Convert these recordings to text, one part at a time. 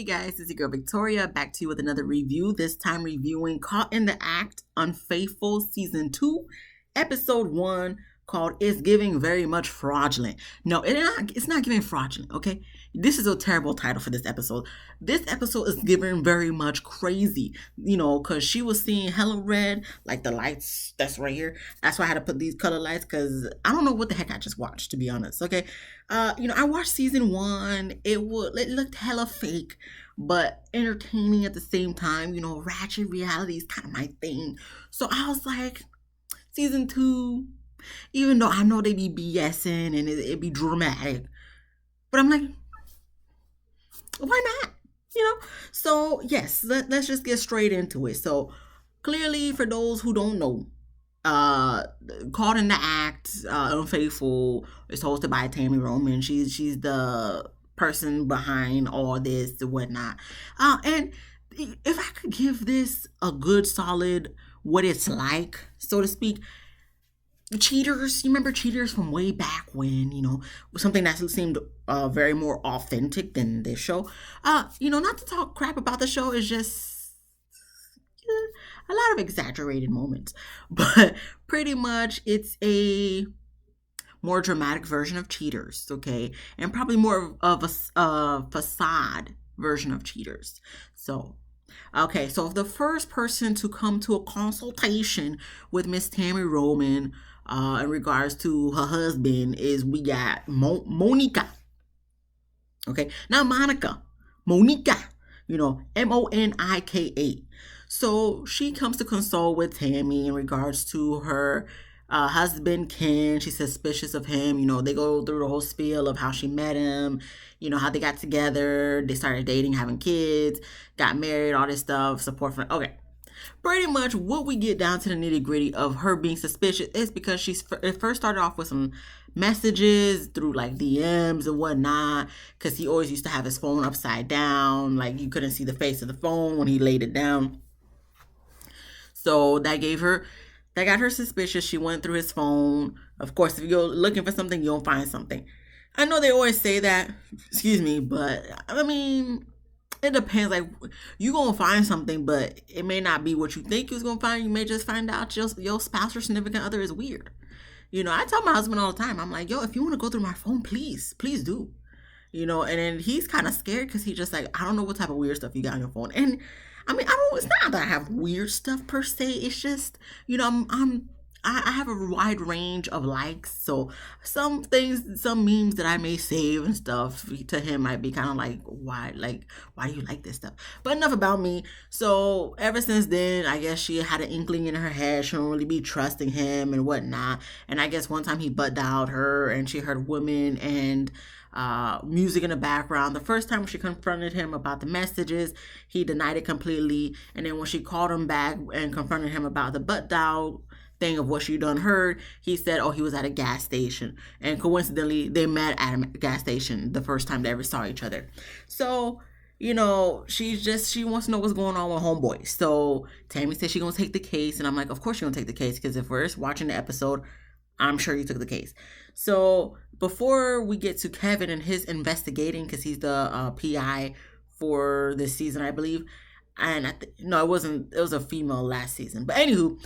Hey guys, it's your girl Victoria back to you with another review. This time reviewing Caught in the Act, Unfaithful Season 2, Episode 1, called It's Giving Very Much Fraudulent. No, it's not giving fraudulent, okay? This is a terrible title for this episode. This episode is giving very much crazy, because she was seeing hella red, like the lights that's right here. That's why I had to put these color lights, because I don't know what the heck I just watched, to be honest, okay? I watched Season 1. It looked hella fake, but entertaining at the same time. Ratchet reality is kind of my thing. So I was like, Season 2, even though I know they be BSing and it be dramatic, but I'm like, why not? So yes, let's just get straight into it. So clearly, for those who don't know, Caught in the Act, Unfaithful is hosted by Tammy Roman. She's the person behind all this and whatnot. And if I could give this a good solid what it's like, so to speak, Cheaters, you remember Cheaters from way back when, something that seemed very more authentic than this show. Not to talk crap about the show, it's just a lot of exaggerated moments. But pretty much it's a more dramatic version of Cheaters, okay? And probably more of a facade version of Cheaters. So if the first person to come to a consultation with Miss Tammy Roman in regards to her husband is we got Monica. Okay, not Monica, Monica, Monika. So she comes to console with Tammy in regards to her husband, Ken. She's suspicious of him. They go through the whole spiel of how she met him, how they got together, they started dating, having kids, got married, all this stuff, support from, okay. Pretty much what we get down to the nitty gritty of her being suspicious is because it first started off with some messages through like DMs and whatnot, because he always used to have his phone upside down, like you couldn't see the face of the phone when he laid it down. So that got her suspicious. She went through his phone. Of course, if you're looking for something, you'll find something. I know they always say that, excuse me, but I mean, it depends. Like, you gonna find something, but it may not be what you think you was gonna find. You may just find out your spouse or significant other is weird. I tell my husband all the time, I'm like, yo, if you want to go through my phone, please do. And then he's kind of scared because he's just like, I don't know what type of weird stuff you got on your phone. And I mean, it's not that I have weird stuff per se. It's just, I have a wide range of likes. So some memes that I may save and stuff to him might be kind of like, why do you like this stuff? But enough about me. So ever since then, I guess she had an inkling in her head. She don't really be trusting him and whatnot. And I guess one time he butt dialed her and she heard women and music in the background. The first time she confronted him about the messages, he denied it completely. And then when she called him back and confronted him about the butt dial thing of what she done heard, he said, oh, he was at a gas station. And coincidentally, they met at a gas station the first time they ever saw each other. So, she wants to know what's going on with homeboy. So Tammy said she's gonna take the case. And I'm like, of course you're gonna take the case, because if we're watching the episode, I'm sure you took the case. So before we get to Kevin and his investigating, because he's the PI for this season, I believe. And no, it wasn't. It was a female last season. But anywho,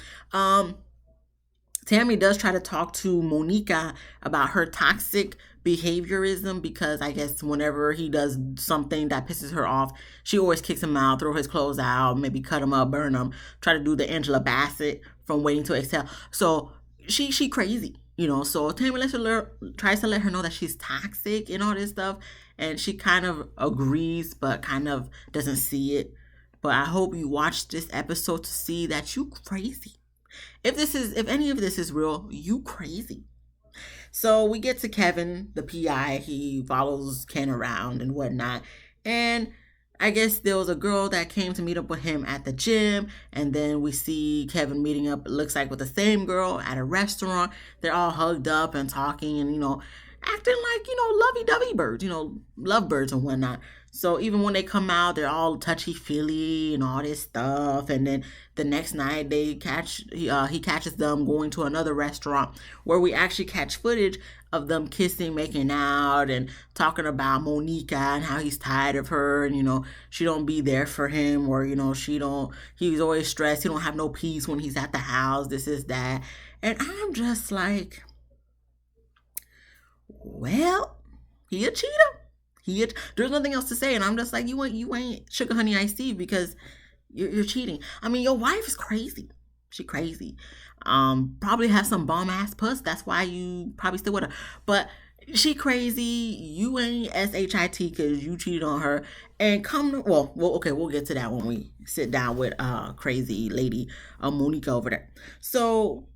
Tammy does try to talk to Monica about her toxic behaviorism, because I guess whenever he does something that pisses her off, she always kicks him out, throw his clothes out, maybe cut him up, burn him, try to do the Angela Bassett from Waiting to Exhale. So she crazy, so Tammy tries to let her know that she's toxic and all this stuff, and she kind of agrees but kind of doesn't see it. But I hope you watch this episode to see that you crazy. If any of this is real, you crazy. So we get to Kevin, the PI. He follows Ken around and whatnot. And I guess there was a girl that came to meet up with him at the gym. And then we see Kevin meeting up, it looks like, with the same girl at a restaurant. They're all hugged up and talking. And, acting like, lovey-dovey birds, lovebirds and whatnot. So even when they come out, they're all touchy-feely and all this stuff. And then the next night, he catches them going to another restaurant where we actually catch footage of them kissing, making out, and talking about Monica and how he's tired of her, and she don't be there for him, or he's always stressed, he don't have no peace when he's at the house, this is that. And I'm just like, well, he a cheater. There's nothing else to say. And I'm just like, you ain't sugar honey iced tea, because you're cheating. I mean, your wife is crazy. She crazy. Probably has some bomb ass puss. That's why you probably still with her. But she crazy. You ain't shit because you cheated on her. And okay, we'll get to that when we sit down with crazy lady Monica over there. So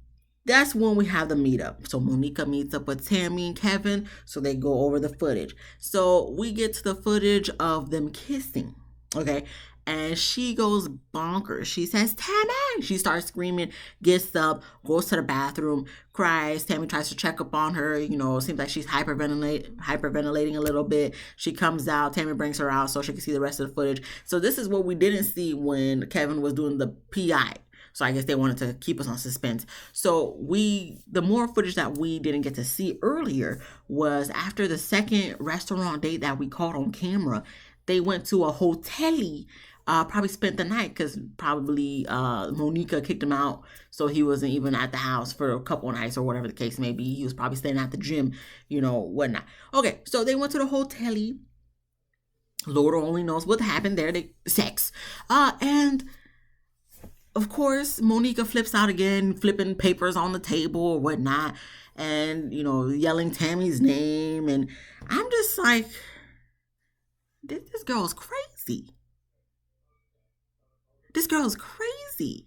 that's when we have the meetup. So Monica meets up with Tammy and Kevin. So they go over the footage. So we get to the footage of them kissing. Okay. And she goes bonkers. She says, Tammy! She starts screaming, gets up, goes to the bathroom, cries. Tammy tries to check up on her. It seems like she's hyperventilating a little bit. She comes out. Tammy brings her out so she can see the rest of the footage. So this is what we didn't see when Kevin was doing the PI. So I guess they wanted to keep us on suspense. So the more footage that we didn't get to see earlier was after the second restaurant date that we caught on camera. They went to a hotel. Probably spent the night because probably Monica kicked him out. So he wasn't even at the house for a couple of nights or whatever the case may be. He was probably staying at the gym, whatnot. Okay, so they went to the hotel. Lord only knows what happened there. Sex. And of course, Monica flips out again, flipping papers on the table or whatnot. And, yelling Tammy's name. And I'm just like, this girl's crazy. This girl is crazy.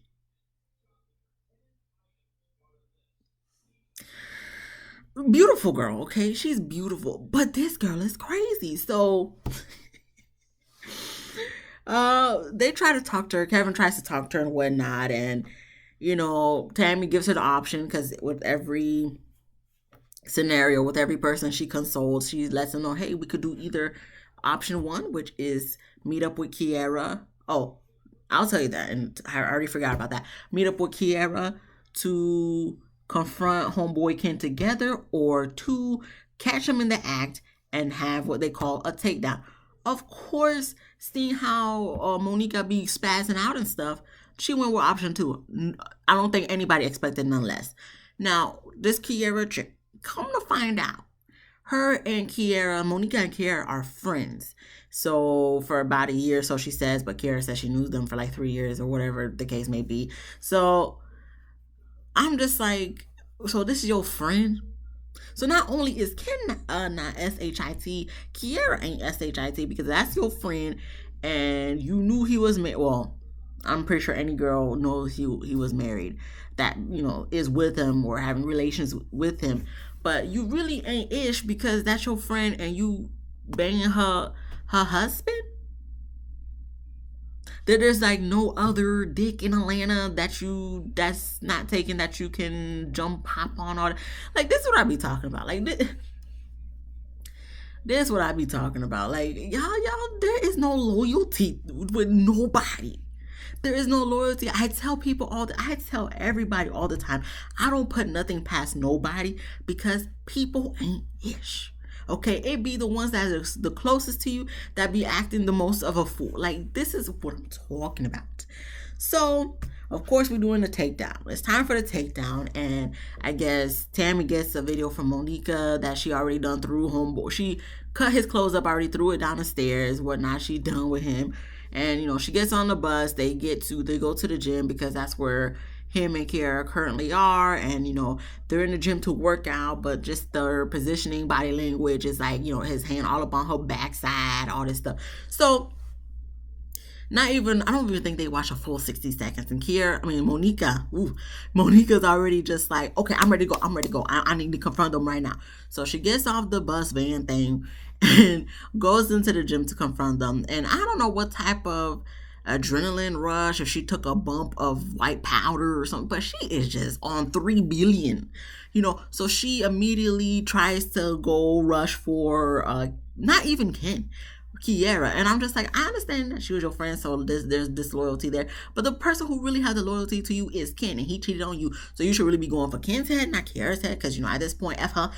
Beautiful girl, okay? She's beautiful. But this girl is crazy. So they try to talk to her. Kevin tries to talk to her and whatnot. And, Tammy gives her the option because with every scenario, with every person she consoles, she lets them know, hey, we could do either option one, which is meet up with Kiera. Oh, I'll tell you that, and I already forgot about that. Meet up with Kiera to confront homeboy Ken together, or to catch him in the act and have what they call a takedown. Of course, seeing how Monica be spazzing out and stuff, she went with option two. I don't think anybody expected none less. Now, this Kiera chick, come to find out, her and Kiera, Monica and Kiera are friends. So for about a year, so she says, but Kiera says she knew them for like 3 years or whatever the case may be. So I'm just like, so this is your friend? So not only is Ken not SHIT, Kiera ain't SHIT, because that's your friend and you knew he was married. Well, I'm pretty sure any girl knows he was married that, is with him or having relations with him. But you really ain't ish because that's your friend and you banging her husband. There's like no other dick in Atlanta that's not taken that you can hop on, or like, this is what I be talking about. Like this is what I be talking about. Like y'all, there is no loyalty with nobody. There is no loyalty. I tell everybody all the time, I don't put nothing past nobody because people ain't ish. Okay, it be the ones that are the closest to you that be acting the most of a fool. Like, this is what I'm talking about. So, of course, we're doing the takedown. It's time for the takedown. And I guess Tammy gets a video from Monica that she already done through homeboy. She cut his clothes up, already threw it down the stairs, whatnot. She done with him. And, she gets on the bus. They go to the gym because that's where him and Kiera currently are. And, they're in the gym to work out, but just their positioning, body language is like, his hand all up on her backside, all this stuff. So, I don't even think they watch a full 60 seconds. And Monica's already just like, okay, I'm ready to go. I need to confront them right now. So she gets off the bus van thing and goes into the gym to confront them. And I don't know what type of adrenaline rush, if she took a bump of white powder or something, but she is just on 3 billion, so she immediately tries to go rush for not even Ken, Kiera. And I'm just like, I understand that she was your friend, so there's disloyalty there. But the person who really has the loyalty to you is Ken, and he cheated on you. So you should really be going for Ken's head, not Kiera's head, because, at this point, F her.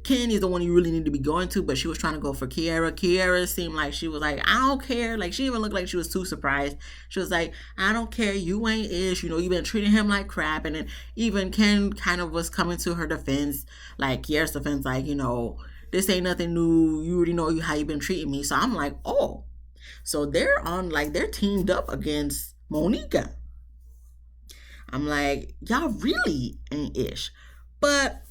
Ken is the one you really need to be going to, but she was trying to go for Kiera. Kiera seemed like she was like, I don't care. Like, she even looked like she was too surprised. She was like, I don't care. You ain't ish. You've been treating him like crap. And then even Ken kind of was coming to her defense, like Kiera's defense, like, this ain't nothing new. You already know how you've been treating me. So I'm like, oh. So they're they're teamed up against Monica. I'm like, y'all really ain't ish. But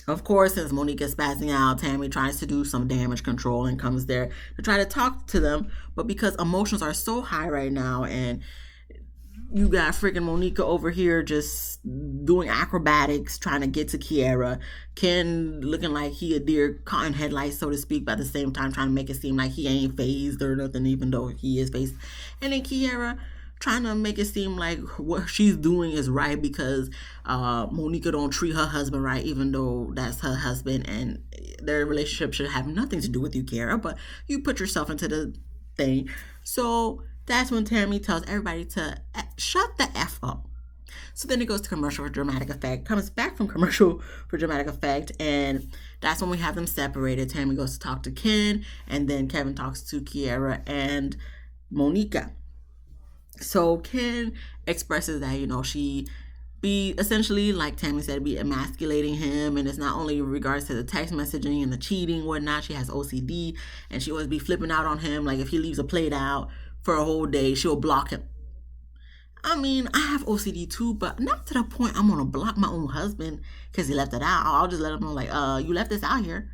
of course, since Monica's spazzing out, Tammy tries to do some damage control and comes there to try to talk to them. But because emotions are so high right now, and you got freaking Monica over here just doing acrobatics, trying to get to Kiera. Ken looking like he a deer caught in headlights, so to speak, but at the same time trying to make it seem like he ain't phased or nothing, even though he is phased. And then Kiera trying to make it seem like what she's doing is right because Monica don't treat her husband right, even though that's her husband, and their relationship should have nothing to do with you, Kiera, but you put yourself into the thing. So that's when Tammy tells everybody to shut the F up. So then it goes to commercial for dramatic effect, comes back from commercial for dramatic effect, and that's when we have them separated. Tammy goes to talk to Ken, and then Kevin talks to Kiera and Monica. So Ken expresses that, she be essentially, like Tammy said, be emasculating him, and it's not only in regards to the text messaging and the cheating and whatnot. She has OCD, and she always be flipping out on him. Like if he leaves a plate out for a whole day, she'll block him. I mean, I have OCD too, but not to the point I'm gonna block my own husband because he left it out. I'll just let him know, like, you left this out here.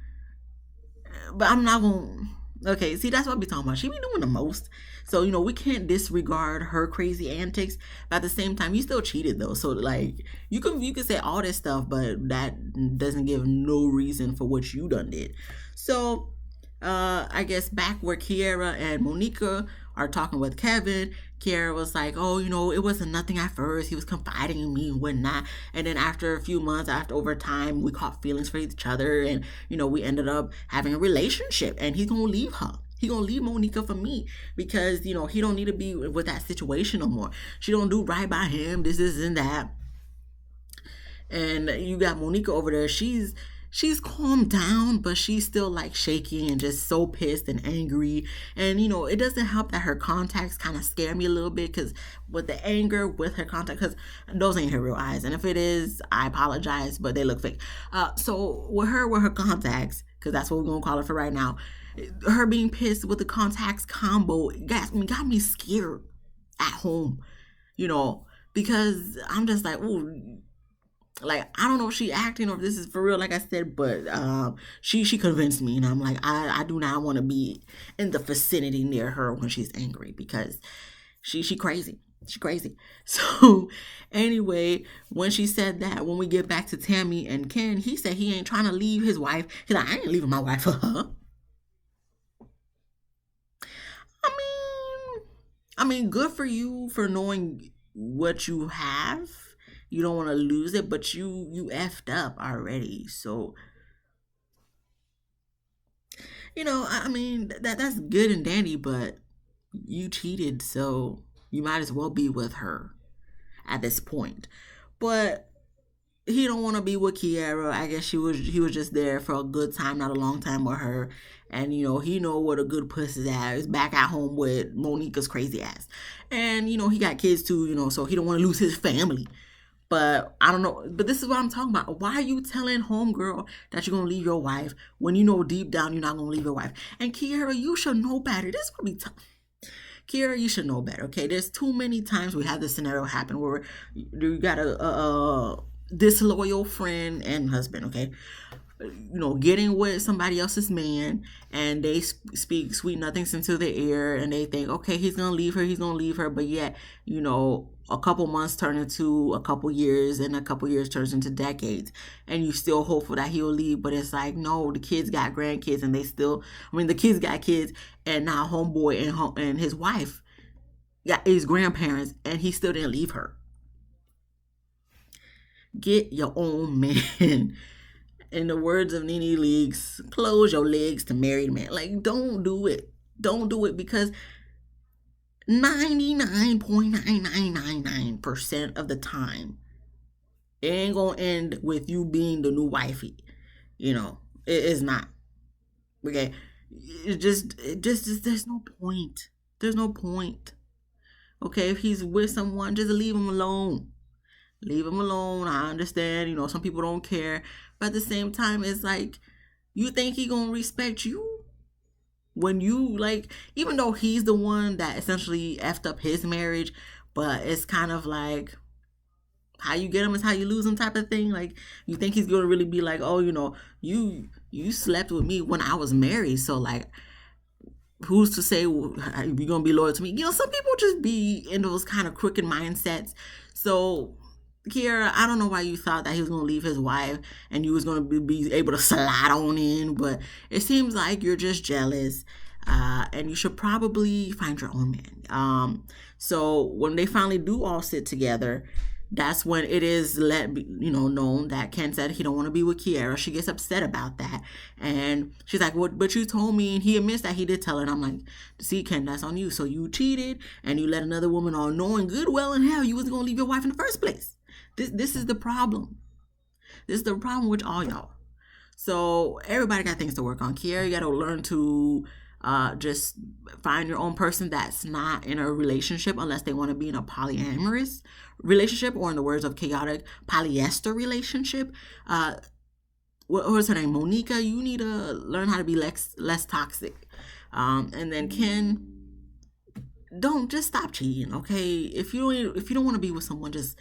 But I'm not gonna. Okay, see, that's what I be talking about. She be doing the most. So, we can't disregard her crazy antics. But at the same time, you still cheated, though. So, like, you can say all this stuff, but that doesn't give no reason for what you done did. So, I guess back where Kiera and Monica are talking with Kevin, Kiera was like, oh, it wasn't nothing at first. He was confiding in me and whatnot. And then after a few months, over time, we caught feelings for each other. And, we ended up having a relationship. And he's going to leave her. He going to leave Monica for me because, he don't need to be with that situation no more. She don't do right by him. This and that. And you got Monica over there. She's calmed down, but she's still like shaking and just so pissed and angry. And, it doesn't help that her contacts kind of scare me a little bit because with the anger with her contacts, because those ain't her real eyes. And if it is, I apologize, but they look fake. So with her contacts, because that's what we're going to call it for right now, her being pissed with the contacts combo got me scared at home, because I'm just like, ooh. Like, I don't know if she acting or if this is for real, like I said, but she convinced me, and I'm like, I do not want to be in the vicinity near her when she's angry because she crazy. She crazy. So anyway, when she said that, when we get back to Tammy and Ken, he said he ain't trying to leave his wife. He's like, I ain't leaving my wife for her. I mean, good for you for knowing what you have. You don't want to lose it, but you effed up already. So, I mean, that's good and dandy, but you cheated, so you might as well be with her at this point. But he don't want to be with Kiera. I guess he was just there for a good time, not a long time with her. And, he know what a good pussy's at. Is back at home with Monica's crazy ass. And, he got kids too, so he don't want to lose his family. But I don't know. But this is what I'm talking about. Why are you telling homegirl that you're going to leave your wife when you know deep down you're not going to leave your wife? And Kiera, you should know better. This is going to be tough. Kiera, you should know better, okay? There's too many times we had this scenario happen where you got a disloyal friend and husband, okay? Getting with somebody else's man, and they speak sweet nothings into their ear, and they think, okay, he's gonna leave her, but yet, a couple months turn into a couple years, and a couple years turns into decades, and you still hopeful that he'll leave, but it's like, no, the kids got grandkids, and the kids got kids, and now homeboy and his wife, got his grandparents, and he still didn't leave her. Get your own man. In the words of Nene Leakes, close your legs to married men. Like, don't do it. Don't do it, because 99.9999% of the time, it ain't gonna end with you being the new wifey. You know, it is not. Okay, there's no point. There's no point. Okay, if he's with someone, just leave him alone. Leave him alone. I understand, some people don't care, but at the same time, it's like, you think he gonna respect you when you, like, even though he's the one that essentially effed up his marriage, but it's kind of like, how you get him is how you lose him type of thing. Like, you think he's gonna really be like, oh, you slept with me when I was married, so like, who's to say you're gonna be loyal to me? Some people just be in those kind of crooked mindsets. So, Kiera, I don't know why you thought that he was gonna leave his wife and you was gonna be able to slide on in, but it seems like you're just jealous, and you should probably find your own man. So when they finally do all sit together, that's when it is known that Ken said he don't want to be with Kiera. She gets upset about that, and she's like, "What? But you told me," and he admits that he did tell her. And I'm like, "See, Ken, that's on you. So you cheated, and you let another woman on, knowing good well and hell you wasn't gonna leave your wife in the first place. This is the problem. This is the problem with all y'all. So everybody got things to work on. Kiera, you got to learn to just find your own person that's not in a relationship unless they want to be in a polyamorous relationship, or in the words of Chaotic, polyester relationship. What's her name? Monica. You need to learn how to be less toxic. And then Ken, don't just stop cheating, okay? If you don't want to be with someone, just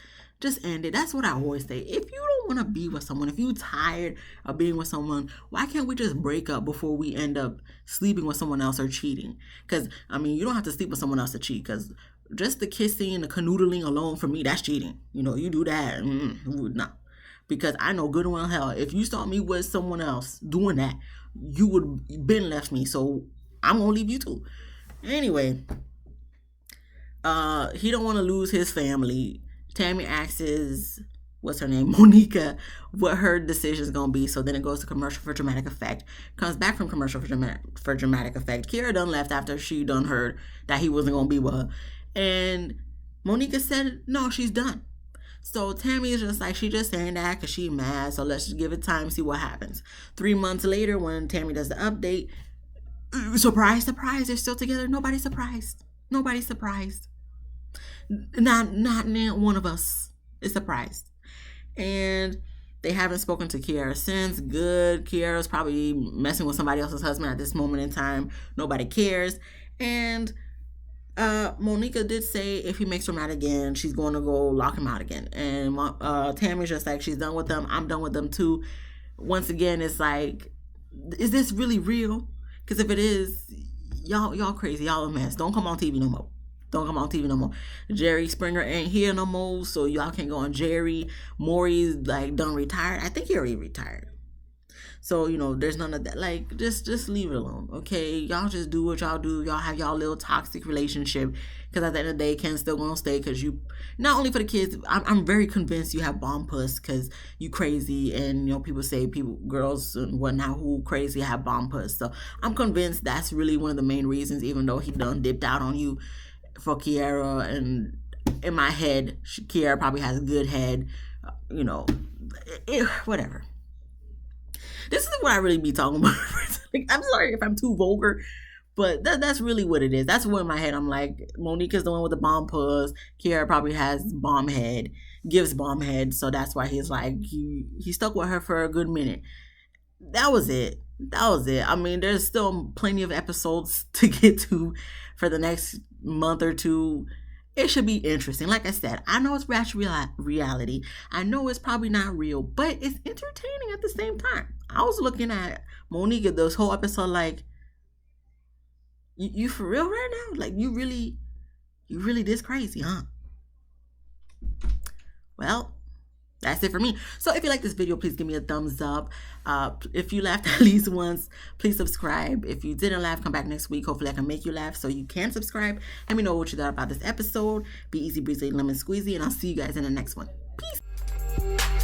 end it. That's what I always say. If you don't want to be with someone, if you're tired of being with someone, why can't we just break up before we end up sleeping with someone else or cheating? Because, you don't have to sleep with someone else to cheat, because just the kissing and the canoodling alone, for me, that's cheating. You do that, no. Because I know good and well hell, if you saw me with someone else doing that, you would been left me. So I'm going to leave you too. Anyway, he don't want to lose his family. Tammy asks what's her name, Monica, what her decision is going to be. So then it goes to commercial for dramatic effect. Comes back from commercial for dramatic effect. Kiera done left after she done heard that he wasn't going to be with her. And Monica said, no, she's done. So Tammy is just like, she just saying that because she mad. So let's just give it time, see what happens. 3 months later, when Tammy does the update, surprise, surprise, they're still together. Nobody's surprised. Nobody's surprised. Not one of us is surprised. And they haven't spoken to Kiera since. Good. Kiera's probably messing with somebody else's husband at this moment in time. Nobody cares. And Monica did say if he makes her mad again, she's going to go lock him out again. And Tammy's just like, she's done with them. I'm done with them too. Once again, it's like, is this really real? Because if it is, y'all crazy. Y'all a mess. Don't come on TV no more. Don't come on TV no more. Jerry Springer ain't here no more, so y'all can't go on Jerry. Maury's like done retired. I think he already retired. So, there's none of that. Like, just leave it alone, okay? Y'all just do what y'all do. Y'all have y'all little toxic relationship. Because at the end of the day, Ken's still going to stay because you, not only for the kids, I'm very convinced you have bomb puss because you crazy. And, people say girls and whatnot who crazy have bomb puss. So I'm convinced that's really one of the main reasons, even though he done dipped out on you for Kiera. And in my head, Kiera probably has a good head, whatever. This is what I really be talking about. I'm sorry if I'm too vulgar, but that's really what it is. That's what in my head I'm like, Monica's the one with the bomb puss. Kiera probably has bomb head, gives bomb head, so that's why he's like, he stuck with her for a good minute. That was it. There's still plenty of episodes to get to for the next month or two. It should be interesting. Like I said, I know it's rash reality. I know it's probably not real, but it's entertaining at the same time. I was looking at Monica this whole episode like, you for real right now? Like, you really this crazy, huh? Well, That's it for me. So if you like this video, please give me a thumbs up. If you laughed at least once, please subscribe. If you didn't laugh, come back next week. Hopefully I can make you laugh so you can subscribe. Let me know what you thought about this episode. Be easy breezy, lemon squeezy, and I'll see you guys in the next one. Peace.